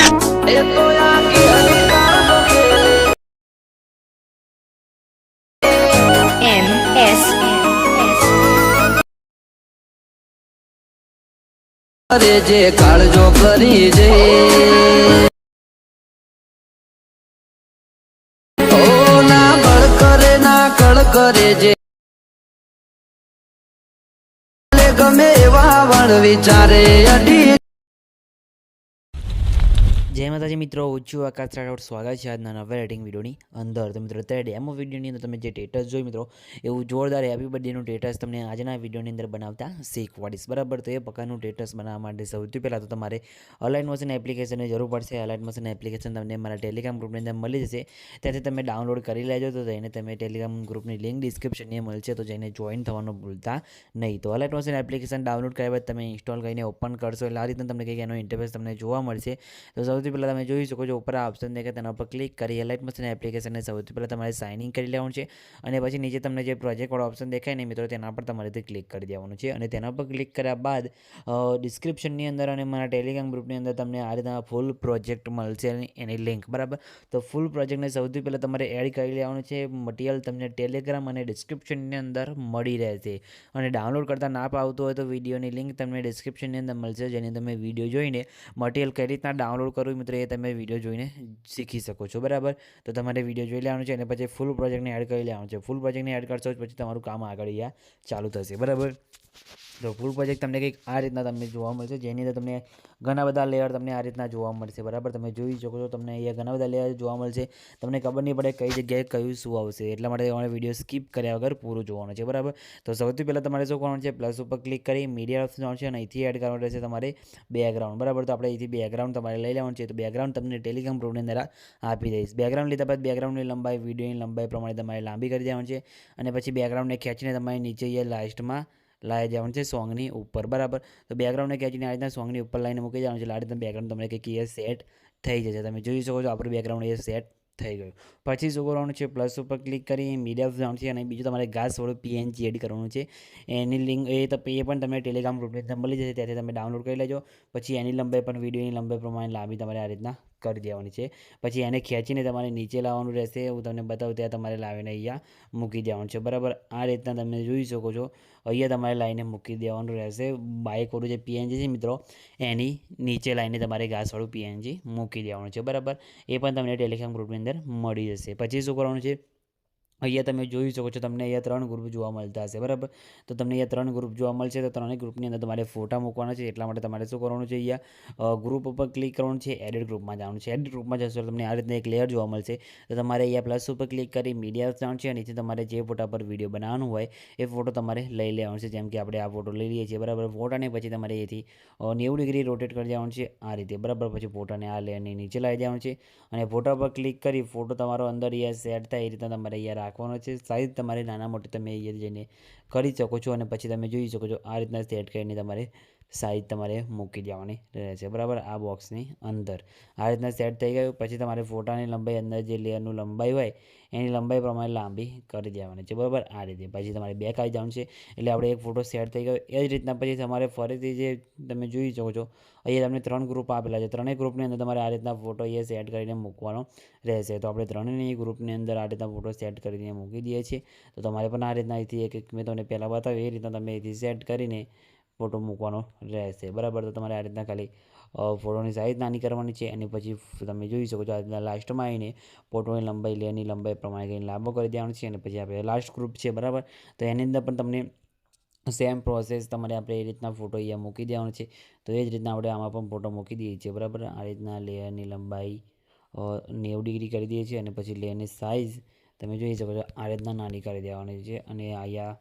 એ તો આખી અધિકાર તો ખેલે MS અરે જે કાળજો કરી જે ઓ ના બળ કરે ના કળ કરે જે ગમે એવા વણ વિચારે અડી। जय माताजी मित्रों, હું છું આકાશ રાઠોડ। સ્વાગત છે આજના નવા રેટિંગ વિડીયોની અંદર। તો મિત્રો અત્યારે ડેમો વિડીયોની અંદર તમે જે સ્ટેટસ જોઈ મિત્રો, એવું જોરદાર હેપી બર્થડેનું સ્ટેટસ તમને આજના વિડીયોની અંદર બનાવતા શીખવાડીશ, બરાબર। તો એ પ્રકારનું સ્ટેટસ બનાવવા માટે સૌથી પહેલાં તો તમારે અલાઇન મોશન એપ્લિકેશનની જરૂર પડશે। અલાઇન મોશન એપ્લિકેશન તમને મારા ટેલિગ્રામ ગ્રુપની અંદર મળી જશે, ત્યાંથી તમે ડાઉનલોડ કરી લેજો। તો જઈને તમે ટેલિગ્રામ ગ્રુપની લિંક ડિસ્ક્રિપ્શનની મળશે, તો જઈને જોઈન થવાનું ભૂલતા નહીં। તો અલાઇન મોશન એપ્લિકેશન ડાઉનલોડ કર્યા બાદ તમે ઇન્સ્ટોલ કરીને ઓપન કરશો એટલે આ રીતના તમને કંઈક એનો ઇન્ટરફેસ તમને જોવા મળશે। તો સૌથી પહેલાં તમે જોઈ શકો છો ઉપર આ ઓપ્શન દેખાય તેના પર ક્લિક કરી અલાઇન મોશન એપ્લિકેશનને સૌથી પહેલાં તમારે સાઇન ઇન કરી લેવાનું છે, અને પછી નીચે તમને જે પ્રોજેક્ટવાળો ઓપ્શન દેખાય ને મિત્રો, તેના પર તમારે ક્લિક કરી દેવાનું છે। અને તેના પર ક્લિક કર્યા બાદ ડિસ્ક્રિપ્શનની અંદર અને મારા ટેલિગ્રામ ગ્રુપની અંદર તમને આ રીતના ફૂલ પ્રોજેક્ટ મળશે એની લિંક, બરાબર। તો ફૂલ પ્રોજેક્ટને સૌથી પહેલાં તમારે એડ કરી લેવાનું છે। મટીરિયલ તમને ટેલિગ્રામ અને ડિસ્ક્રિપ્શનની અંદર મળી રહેશે, અને ડાઉનલોડ કરતાં ના આવતું હોય તો વિડીયોની લિંક તમને ડિસ્ક્રિપ્શનની અંદર મળશે, જેની તમે વિડીયો જોઈને મટીરિયલ કઈ રીતના ડાઉનલોડ કરવું મિત્રો, એ તમે વિડીયો જોઈને શીખી શકો છો, બરાબર। તો તમારે વિડીયો જોઈ લેવાનું છે અને પછી ફૂલ પ્રોજેક્ટને એડ કરી લેવાનું છે। ફૂલ પ્રોજેક્ટને એડ કરશો પછી તમારું કામ આગળ ચાલુ થશે, બરાબર। તો ફૂલ પ્રોજેક્ટ તમને કંઈક આ રીતના તમને જોવા મળશે, જેની અંદર તમને ઘણા બધા લેયર તમને આ રીતના જોવા મળશે, બરાબર। તમે જોઈ શકો છો તમને અહીંયા ઘણા બધા લેયર જોવા મળશે, તમને ખબર નહીં પડે કઈ જગ્યાએ કયું શું આવશે, એટલા માટે તમારે વિડીયો સ્કીપ કર્યા વગર પૂરું જોવાનું છે, બરાબર। તો સૌથી પહેલાં તમારે શું કરવાનું છે, પ્લસ ઉપર ક્લિક કરી મીડિયા ઓપ્શન આવશે અને અહીંથી એડ કરવાનું રહેશે તમારે બેકગ્રાઉન્ડ, બરાબર। તો આપણે અહીંથી બેકગ્રાઉન્ડ તમારે લઈ લેવાનું છે। તો બેકગ્રાઉન્ડ તમને ટેલિગ્રામ ગ્રુપની અંદર આપી દઈશ। બેકગ્રાઉન્ડ લીધા બાદ બેકગ્રાઉન્ડની લંબાઈ વિડીયોની લંબાઈ પ્રમાણે તમારે લાંબી કરી દેવાની છે, અને પછી બેકગ્રાઉન્ડને ખેંચીને તમારે નીચે અહીંયા લાસ્ટમાં લાવી જવાનું છે સોંગની ઉપર, બરાબર। તો બેકગ્રાઉન્ડને ખેંચીને આ રીતના સોંગની ઉપર લાઈને મૂકી જવાનું છે, એટલે આ રીતના બેકગ્રાઉન્ડ તમને કંઈક એ સેટ થઈ જશે। તમે જોઈ શકો છો આપણું બેકગ્રાઉન્ડ એ સેટ થઈ ગયું। પછી શું કરવાનું છે, પ્લસ ઉપર ક્લિક કરી મીડિયા જવાનું છે, અને બીજું તમારે ઘાસવાળું PNG એડ કરવાનું છે। એની લિંક એ પણ તમને ટેલિગ્રામ ગ્રુપની અંદર મળી જશે, ત્યાંથી તમે ડાઉનલોડ કરી લેજો। પછી એની લંબાઈ પણ વિડીયોની લંબાઈ પ્રમાણે લાંબી તમારે આ રીતના કરી દેવાની છે। પછી એને ખેંચીને તમારે નીચે લાવવાનું રહેશે, હું તમને બતાવું ત્યાં તમારે લાવીને અહીંયા મૂકી દેવાનું છે, બરાબર। આ રીતના તમે જોઈ શકો છો અહીંયા તમારે લાઈને મૂકી દેવાનું રહેશે। બાઇકવાળું જે PNG છે મિત્રો, એની નીચે લાઈને તમારે ઘાસવાળું PNG મૂકી દેવાનું છે, બરાબર। એ પણ તમને ટેલિગ્રામ ગ્રુપની અંદર મળી જશે। પછી શું કરવાનું છે, અહીંયા તમે જોઈ શકો છો તમને અહીંયા 3 ગ્રુપ જોવા મળતા હશે, બરાબર। તો તમને અહીંયા 3 ગ્રુપ જોવા મળશે, તો 3 ગ્રુપની અંદર તમારે ફોટા મૂકવાના છે, એટલા માટે તમારે શું કરવાનું છે, અહીંયા ગ્રુપ ઉપર ક્લિક કરવાનું છે, એડિટ ગ્રુપમાં જવાનું છે। એડિટ ગ્રુપમાં જશો તમને આ રીતના એક લેયર જોવા મળશે, તો તમારે અહીંયા પ્લસ ઉપર ક્લિક કરી મીડિયા જવાનું છે, નીચે તમારે જે ફોટા પર વિડીયો બનાવવાનું હોય એ ફોટો તમારે લઈ લેવાનો છે। જેમ કે આપણે આ ફોટો લઈ લઈએ છીએ, બરાબર। ફોટાને પછી તમારે એથી 90 ડિગ્રી રોટેટ કરી દેવાનું છે આ રીતે, બરાબર। પછી ફોટાને આ લેયરની નીચે લાવી દેવાનું છે, અને ફોટા પર ક્લિક કરી ફોટો તમારો અંદર અહીંયા સેટ થાય એ રીતના તમારે અહીંયા રાખવાનો છે। સાઈઝ તમારે નાના મોટી તમે અહીંયા જઈને કરી શકો છો, અને પછી તમે જોઈ શકો છો આ રીતના સેટ કરીને તમારે સાઈઝ તમારે મૂકી દેવાની રહેશે, બરાબર। આ બોક્સની અંદર આ રીતના સેટ થઈ ગયું। પછી તમારે ફોટાની લંબાઈ અંદર જે લેયરનું લંબાઈ હોય એની લંબાઈ પ્રમાણે લાંબી કરી દેવાની છે, બરાબર। આ રીતે પછી તમારે બેક આવી જવાનું છે, એટલે આપણે એક ફોટો સેટ થઈ ગયો। એ જ રીતના પછી તમારે ફરીથી જે તમે જોઈ શકો છો અહીંયા તમને 3 ગ્રુપ આપેલા છે, 3 ગ્રુપની અંદર તમારે આ રીતના ફોટો અહીંયા સેટ કરીને મૂકવાનો રહેશે। તો આપણે 3ની ગ્રુપની અંદર આ રીતના ફોટો સેટ કરીને મૂકી દઈએ છીએ। તો તમારે પણ આ રીતના અહીંથી એક મેં તમને પહેલાં બતાવ્યું એ રીતના તમે અહીંથી સેટ કરીને ફોટો મૂકવાનો રહેશે, બરાબર। તો તમારે આ રીતના ખાલી ફોટોની સાઇઝ નાની કરવાની છે, અને પછી તમે જોઈ શકો છો આ રીતના લાસ્ટમાં આવીને ફોટોની લંબાઈ લેયરની લંબાઈ પ્રમાણે કંઈ લાંબો કરી દેવાનું છે, અને પછી આપણે લાસ્ટ ગ્રુપ છે, બરાબર। તો એની અંદર પણ તમને સેમ પ્રોસેસ તમારે આપણે એ રીતના ફોટો અહીંયા મૂકી દેવાનો છે। તો એ જ રીતના આપણે આમાં પણ ફોટો મૂકી દઈએ છીએ, બરાબર। આ રીતના લેયરની લંબાઈ 90 ડિગ્રી કરી દઈએ છીએ, અને પછી લેયરની સાઇઝ તમે જોઈ શકો છો આ રીતના નાની કરી દેવાની છે, અને અહીંયા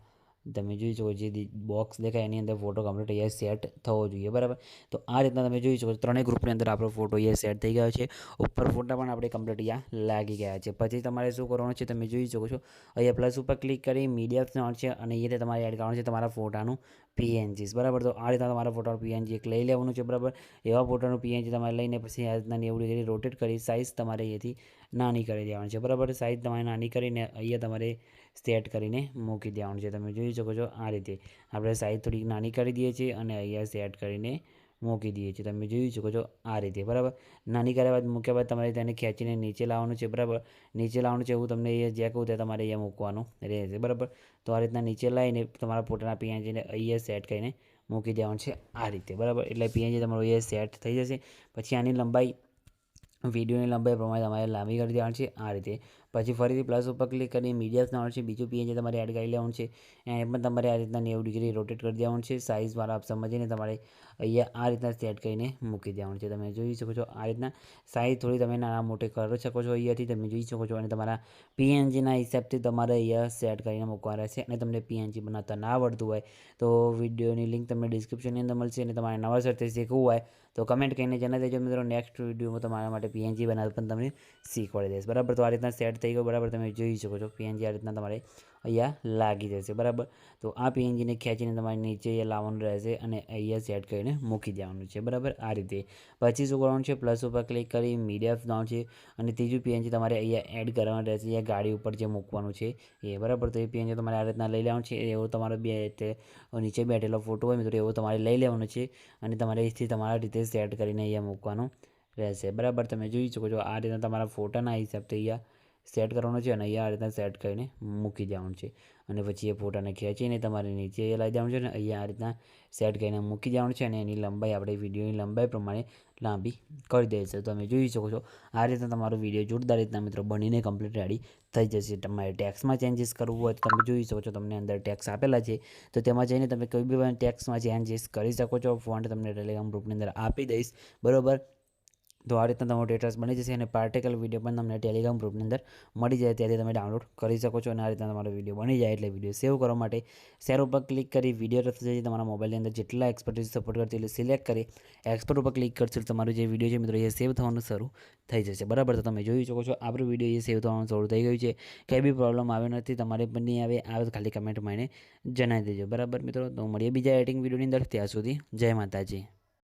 તમે જોઈ શકો જે બોક્સ દેખાય એની અંદર ફોટો કમ્પ્લીટ અહીંયા સેટ થવો જોઈએ, બરાબર। તો આ રીતના તમે જોઈ શકો છો 3 ગ્રુપની અંદર આપણો ફોટો અહીંયા સેટ થઈ ગયો છે। ઉપર ફોટા પણ આપણે કમ્પ્લીટ અહીંયા લાગી ગયા છે। પછી તમારે શું કરવાનું છે, તમે જોઈ શકો છો અહીંયા પ્લસ ઉપર ક્લિક કરી મીડિયા ઓપ્શન છે, અને અહીંયા તમારે એડ કરવાનું છે તમારા ફોટાનું PNGs, બરાબર। તો આ રીતના તમારા ફોટાનું PNG એક લઈ લેવાનું છે, બરાબર। એવા ફોટાનું PNG તમારે લઈને પછી આ રીતના 90 ડિગ્રી રોટેટ કરી સાઇઝ તમારે અહીંયાથી નાની કરી દેવાની છે, બરાબર। સાઇઝ તમારે નાની કરીને અહીંયા તમારે સેટ કરીને મૂકી દેવાનું છે। તમે જોઈ શકો છો આ રીતે આપણે સાઇઝ થોડીક નાની કરી દઈએ છીએ, અને અહીંયા સેટ કરીને મૂકી દઈએ છીએ. તમે જોઈ શકો છો આ રીતે, બરાબર. નાની કર્યા બાદ મૂક્યા બાદ તમારે તેને ખેંચીને નીચે લાવવાનું છે, બરાબર. નીચે લાવવાનું છે એવું તમને અહીંયા જ્યાં કહું ત્યાં તમારે અહીંયા મૂકવાનું રહેશે, બરાબર. તો આ રીતના નીચે લાવીને તમારા ફોટાના પીએનજીને અહીંયા સેટ કરીને મૂકી દેવાનું છે આ રીતે, બરાબર. એટલે પીએનજી તમારું અહીંયા સેટ થઈ જશે. પછી આની લંબાઈ વિડીયોની લંબાઈ પ્રમાણે તમારે લાંબી કરી દેવાની છે આ રીતે. પછી ફરીથી પ્લસ ઉપર ક્લિક કરી મીડિયા લાવવાનું છે. બીજું પીએનજી તમારે એડ કરી લેવાનું છે. એને પણ તમારે આ રીતના 90 ડિગ્રી રોટેટ કરી દેવાનું છે. સાઇઝવાળા આપ સમજીને તમારે અહીંયા આ રીતના સેટ કરીને મૂકી દેવાનું છે. તમે જોઈ શકો છો આ રીતના સાઇઝ થોડી તમે નાના મોટી કરી શકો છો અહીંયાથી, તમે જોઈ શકો છો. અને તમારા પીએનજીના હિસાબથી તમારે અહીંયા સેટ કરીને મૂકવા રહેશે. અને તમને પીએનજી બનાવતા ના આવડતું હોય તો વિડીયોની લિંક તમને ડિસ્ક્રિપ્શનની અંદર મળશે. અને તમારે નવા સરથી શીખવું હોય તો કમેન્ટ કરીને જણાવી દેજો મિત્રો. નેક્સ્ટ વિડીયોમાં તમારા માટે પીએનજી બનાવતા પણ તમને શીખવાડી દઈશ, બરાબર. તો આ રીતના સેટ થઈ ગયો, બરાબર. તમે જોઈ શકો છો પીએનજી આ રીતના તમારે અહીંયા લાગી જશે, બરાબર. તો આ પીએનજીને ખેંચીને તમારે નીચે લાવવાનું રહેશે અને અહીંયા સેટ કરીને મૂકી દેવાનું છે, બરાબર. આ રીતે પછી શું કરવાનું છે, પ્લસ ઉપર ક્લિક કરી મીડિયા લાવવાનું છે. અને ત્રીજું પીએનજી તમારે અહીંયા એડ કરવાનું રહેશે, અહીંયા ગાડી ઉપર જે મૂકવાનું છે એ, બરાબર. તો એ પીએનજી તમારે આ રીતના લઈ લેવાનું છે. એવો તમારો નીચે બેઠેલો ફોટો હોય મિત્રો એવો તમારે લઈ લેવાનો છે. અને તમારે અહીંથી તમારા રીતે સેટ કરીને અહીંયા મૂકવાનું રહેશે, બરાબર. તમે જોઈ શકો છો આ રીતના તમારા ફોટાના હિસાબથી અહીંયા સેટ કરવાનો છે અને અહીંયા આ રીતના સેટ કરીને મૂકી દેવાનું છે. અને પછી એ ફોટાને ખેંચીને તમારે નીચે લાવી દેવાનું છે અને અહીંયા આ રીતના સેટ કરીને મૂકી દેવાનું છે. અને એની લંબાઈ આપણે વિડીયોની લંબાઈ પ્રમાણે લાંબી કરી દઈશું. તો તમે જોઈ શકો છો આ રીતના તમારો વિડીયો જોરદાર રીતના મિત્રો બનીને કમ્પ્લીટ રેડી થઈ જશે. તમારે ટેક્સમાં ચેન્જીસ કરવું હોય તો તમે જોઈ શકો છો તમને અંદર ટેક્સ આપેલા છે, તો તેમાં જઈને તમે કોઈ બી ટેક્સમાં ચેન્જીસ કરી શકો છો. ફોન્ટ તમને ટેલિગ્રામ ગ્રુપની અંદર આપી દઈશ, બરાબર. તો આ રીતના તમારો ટેટસ બની જશે. અને પાર્ટિકલ વિડીયો પણ તમને ટેલિગ્રામ ગ્રુપની અંદર મળી જાય, ત્યાંથી તમે ડાઉનલોડ કરી શકો છો. અને આ રીતના તમારો વિડીયો બની જાય એટલે વિડીયો સેવ કરવા માટે શેર ઉપર ક્લિક કરી વિડીયો તરફ જઈ તમારા મોબાઈલની અંદર જેટલા એક્સપર્ટ સપોર્ટ કરતી એટલે સિલેક્ટ કરી એક્સપર્ટ ઉપર ક્લિક કરશો તમારું જે વિડીયો છે મિત્રો એ સેવ થવાનું શરૂ થઈ જશે, બરાબર. તો તમે જોઈ શકો છો આપણું વિડીયો એ સેવ થવાનું શરૂ થઈ ગયું છે. કંઈ બી પ્રોબ્લેમ આવ્યો નથી, તમારે પણ નહીં આવે તો ખાલી કમેન્ટમાં એને જણાવી દેજો, બરાબર મિત્રો. તો મળીએ બીજા એડિટિંગ વિડીયોની અંદર. ત્યાં સુધી જય માતાજી.